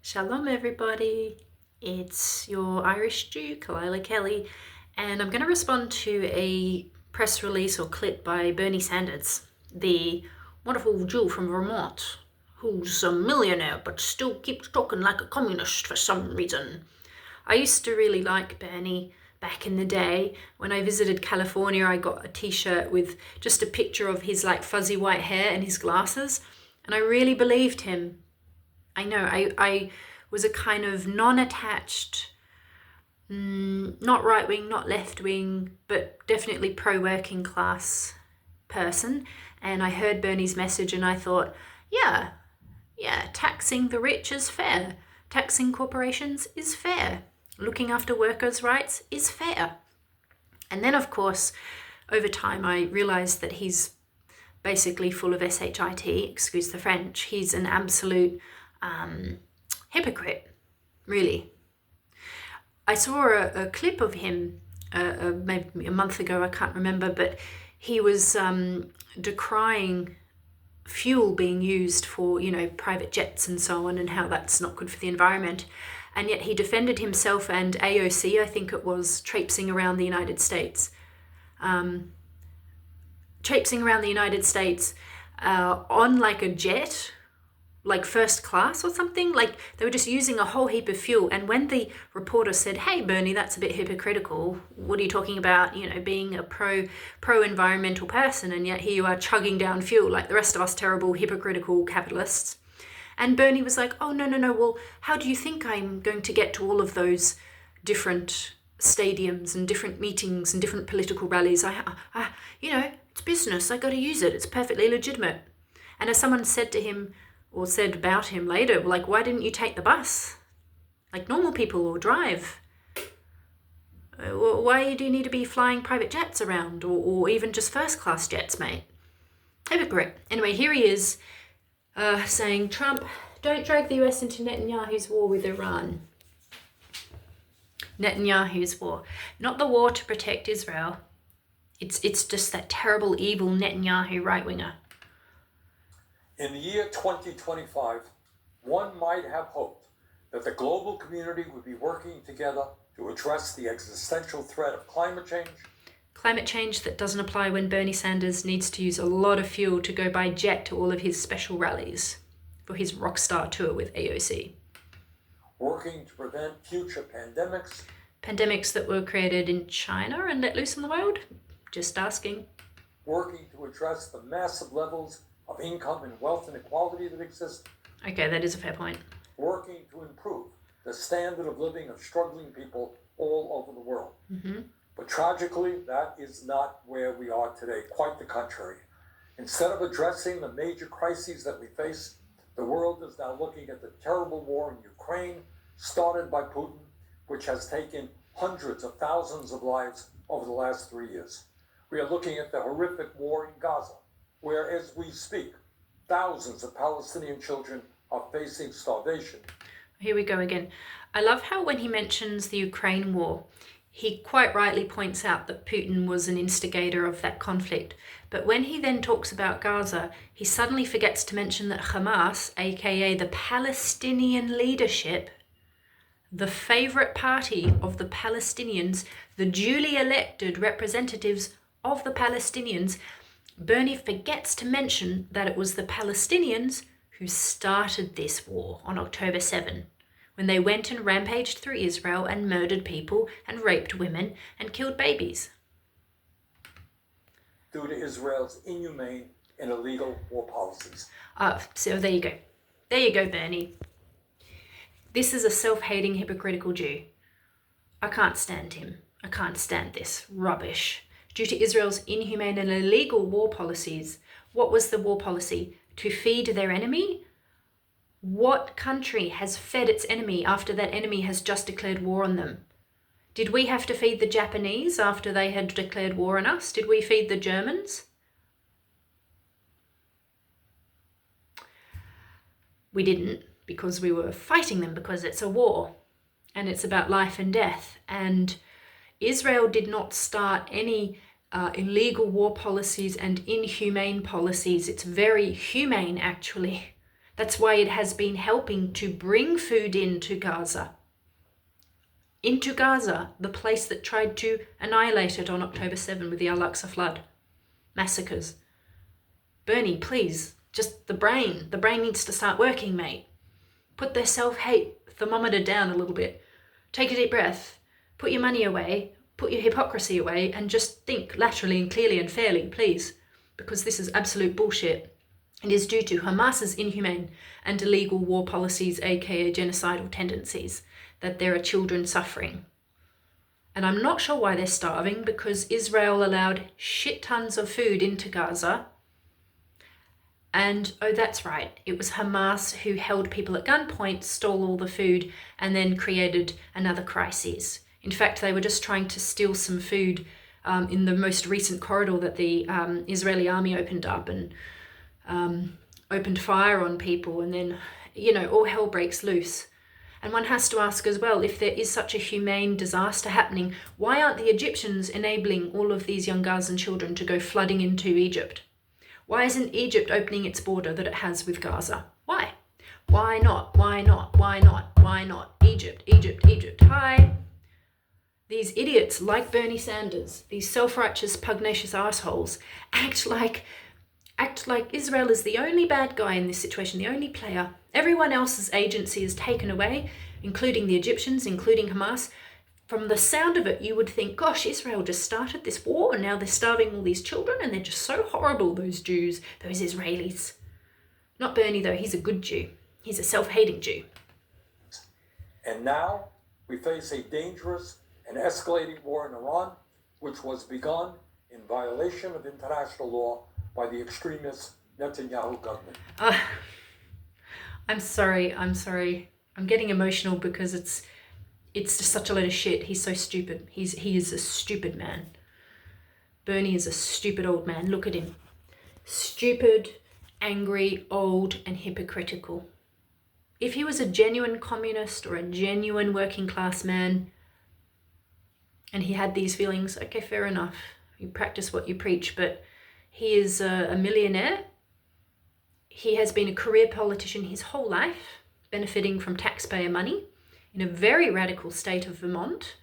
Shalom everybody, it's your Irish Jew, Kalila Kelly, and I'm going to respond to a press release or clip by Bernie Sanders, the wonderful Jew from Vermont, who's a millionaire but still keeps talking like a communist for some reason. I used to really like Bernie back in the day. When I visited California, I got a t-shirt with just a picture of his fuzzy white hair and his glasses, and I really believed him. I know, I was a kind of non-attached, not right-wing, not left-wing, but definitely pro-working class person. And I heard Bernie's message and I thought, yeah, taxing the rich is fair. Taxing corporations is fair. Looking after workers' rights is fair. And then, of course, over time, I realized that he's basically full of shit, excuse the French. He's an absolute hypocrite, really. I saw a clip of him maybe a month ago, I can't remember, but he was decrying fuel being used for, private jets and so on, and how that's not good for the environment. And yet he defended himself and AOC, I think it was, traipsing around the United States. On like a jet, like first class or something. Like they were just using a whole heap of fuel. And when the reporter said, "Hey Bernie, that's a bit hypocritical. What are you talking about, being a pro-environmental person, and yet here you are chugging down fuel like the rest of us terrible hypocritical capitalists." And Bernie was like, "Oh, no, well, how do you think I'm going to get to all of those different stadiums and different meetings and different political rallies? It's business, I gotta use it, it's perfectly legitimate." And as someone said to him, or said about him later, like, why didn't you take the bus? Like normal people, or drive? Why do you need to be flying private jets around, or even just first class jets, mate? Hypocrite. Anyway, here he is saying, Trump, don't drag the US into Netanyahu's war with Iran. Netanyahu's war. Not the war to protect Israel. It's just that terrible, evil Netanyahu right-winger. In the year 2025, one might have hoped that the global community would be working together to address the existential threat of climate change. Climate change that doesn't apply when Bernie Sanders needs to use a lot of fuel to go by jet to all of his special rallies for his rockstar tour with AOC. Working to prevent future pandemics. Pandemics that were created in China and let loose in the world? Just asking. Working to address the massive levels of income and wealth inequality that exist. Okay, that is a fair point. Working to improve the standard of living of struggling people all over the world. Mm-hmm. But tragically, that is not where we are today. Quite the contrary. Instead of addressing the major crises that we face, the world is now looking at the terrible war in Ukraine, started by Putin, which has taken hundreds of thousands of lives over the last 3 years. We are looking at the horrific war in Gaza, where, as we speak, thousands of Palestinian children are facing starvation. Here we go again. I love how when he mentions the Ukraine war, he quite rightly points out that Putin was an instigator of that conflict. But when he then talks about Gaza, he suddenly forgets to mention that Hamas, aka the Palestinian leadership, the favorite party of the Palestinians, the duly elected representatives of the Palestinians, Bernie forgets to mention that it was the Palestinians who started this war on October 7, when they went and rampaged through Israel and murdered people and raped women and killed babies. Due to Israel's inhumane and illegal war policies. So there you go. There you go, Bernie. This is a self-hating, hypocritical Jew. I can't stand him. I can't stand this rubbish. Due to Israel's inhumane and illegal war policies. What was the war policy? To feed their enemy? What country has fed its enemy after that enemy has just declared war on them? Did we have to feed the Japanese after they had declared war on us? Did we feed the Germans? We didn't, because we were fighting them, because it's a war and it's about life and death. And Israel did not start any illegal war policies and inhumane policies. It's very humane, actually. That's why it has been helping to bring food into Gaza. Into Gaza, the place that tried to annihilate it on October 7 with the Al-Aqsa flood massacres. Bernie, please, just the brain needs to start working, mate. Put their self-hate thermometer down a little bit. Take a deep breath. Put your money away. Put your hypocrisy away and just think laterally and clearly and fairly, please. Because this is absolute bullshit. It is due to Hamas's inhumane and illegal war policies, aka genocidal tendencies, that there are children suffering. And I'm not sure why they're starving, because Israel allowed shit tons of food into Gaza. And, oh, that's right, it was Hamas who held people at gunpoint, stole all the food, and then created another crisis. In fact, they were just trying to steal some food in the most recent corridor that the Israeli army opened up and opened fire on people, and then, all hell breaks loose. And one has to ask as well, if there is such a humane disaster happening, why aren't the Egyptians enabling all of these young Gazan children to go flooding into Egypt? Why isn't Egypt opening its border that it has with Gaza? Why? Why not? Why not? Why not? Why not? Egypt, Egypt, Egypt. Hi. These idiots like Bernie Sanders, these self-righteous, pugnacious assholes, act like Israel is the only bad guy in this situation, the only player. Everyone else's agency is taken away, including the Egyptians, including Hamas. From the sound of it, you would think, gosh, Israel just started this war and now they're starving all these children and they're just so horrible, those Jews, those Israelis. Not Bernie, though. He's a good Jew. He's a self-hating Jew. And now we face a dangerous and escalating war in Iran, which was begun in violation of international law by the extremist Netanyahu government. I'm sorry. I'm getting emotional because it's just such a load of shit. He's so stupid. He is a stupid man. Bernie is a stupid old man. Look at him. Stupid, angry, old, and hypocritical. If he was a genuine communist or a genuine working class man and he had these feelings, okay, fair enough. You practice what you preach, but he is a millionaire. He has been a career politician his whole life, benefiting from taxpayer money in a very radical state of Vermont.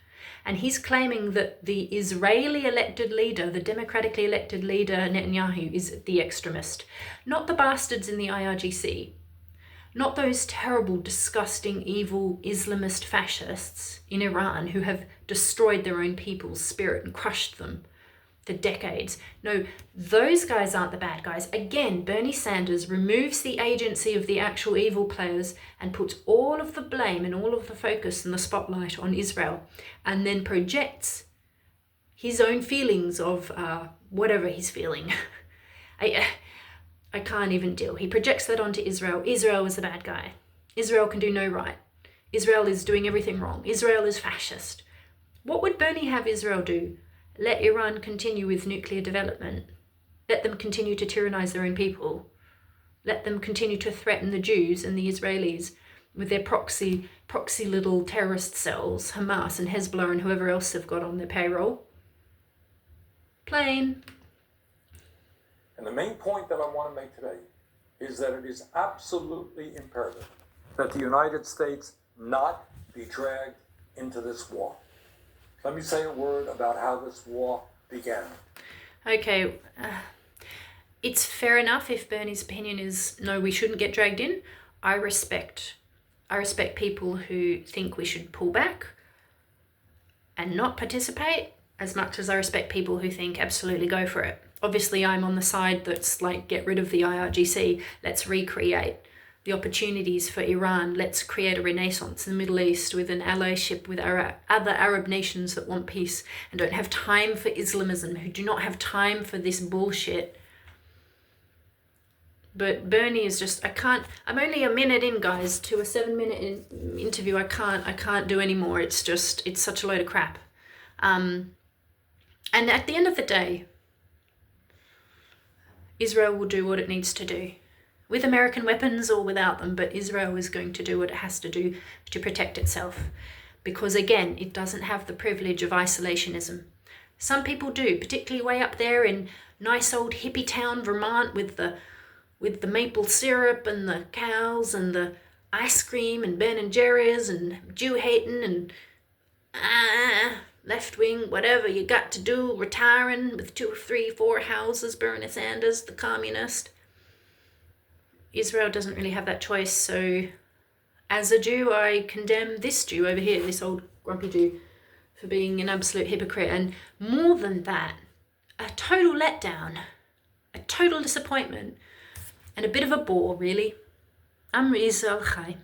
And he's claiming that the Israeli elected leader, the democratically elected leader, Netanyahu, is the extremist. Not the bastards in the IRGC. Not those terrible, disgusting, evil Islamist fascists in Iran who have destroyed their own people's spirit and crushed them for decades. No, those guys aren't the bad guys. Again, Bernie Sanders removes the agency of the actual evil players and puts all of the blame and all of the focus and the spotlight on Israel, and then projects his own feelings of whatever he's feeling. I can't even deal. He projects that onto Israel. Israel is the bad guy. Israel can do no right. Israel is doing everything wrong. Israel is fascist. What would Bernie have Israel do? Let Iran continue with nuclear development. Let them continue to tyrannize their own people. Let them continue to threaten the Jews and the Israelis with their proxy little terrorist cells, Hamas and Hezbollah and whoever else they've got on their payroll. Plain. And the main point that I want to make today is that it is absolutely imperative that the United States not be dragged into this war. Let me say a word about how this war began. Okay, it's fair enough if Bernie's opinion is, no, we shouldn't get dragged in. I respect people who think we should pull back and not participate, as much as I respect people who think absolutely go for it. Obviously, I'm on the side that's like, get rid of the IRGC, let's recreate the opportunities for Iran. Let's create a renaissance in the Middle East with an allyship with other Arab nations that want peace and don't have time for Islamism, who do not have time for this bullshit. But Bernie is just, I'm only a minute in, guys, to a 7-minute interview. I can't do any more. It's such a load of crap. And at the end of the day, Israel will do what it needs to do, with American weapons or without them, but Israel is going to do what it has to do to protect itself. Because again, it doesn't have the privilege of isolationism. Some people do, particularly way up there in nice old hippie town Vermont with the with the maple syrup and the cows and the ice cream and Ben and Jerry's and Jew hating and left wing, whatever you got to do, retiring with 2, 3, 4 houses, Bernie Sanders, the communist. Israel doesn't really have that choice, so as a Jew, I condemn this Jew over here, this old grumpy Jew, for being an absolute hypocrite. And more than that, a total letdown, a total disappointment, and a bit of a bore, really. I'm Rizal Chai.